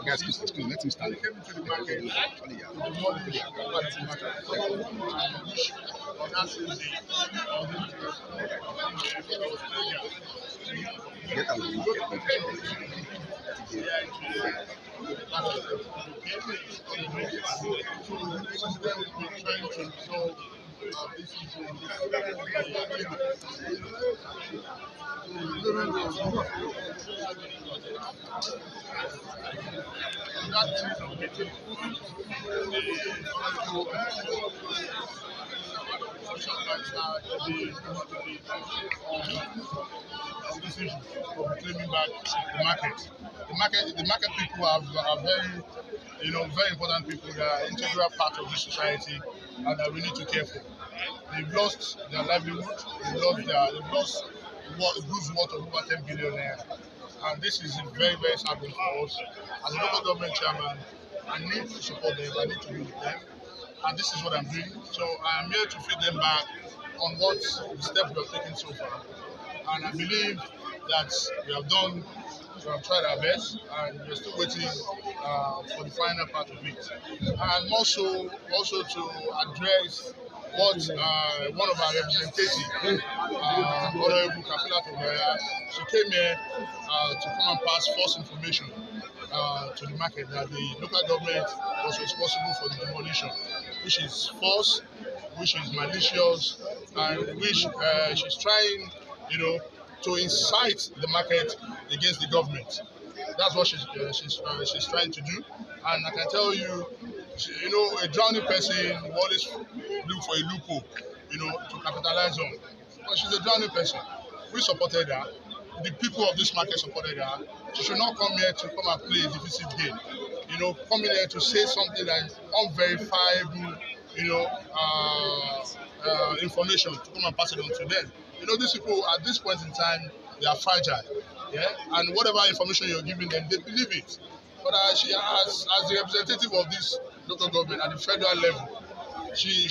Guys, excuse me, let him stand. Get out. This issue of claiming back the market. The market people are very, very important people. They are an integral part of this society, and that we need to care for. They've lost their livelihood. They've lost goods worth of over 10 billion naira. And this is a very, very sad one for us. As a local government chairman, I need to support them. I need to be with them. And this is what I'm doing. So I am here to feed them back on what the steps we have taken so far. And I believe that we have tried our best, and we're still waiting for the final part of it. And also to address what one of our representatives, Honorable Kafilat Ogbara, she came here to come and pass false information to the market that the local government was responsible for the demolition, which is false, which is malicious, and which she's trying, to incite the market against the government. That's what she's trying to do. And I can tell you, a drowning person will always look for a loophole, to capitalize on. But she's a drowning person. We supported her. The people of this market supported her. She should not come here to come and play a defensive game. Coming here to say something that is unverifiable, information, to come and pass it on to them. These people at this point in time, they are fragile. Yeah, and whatever information you're giving them, they believe it. But she, as the representative of this local government at the federal level, she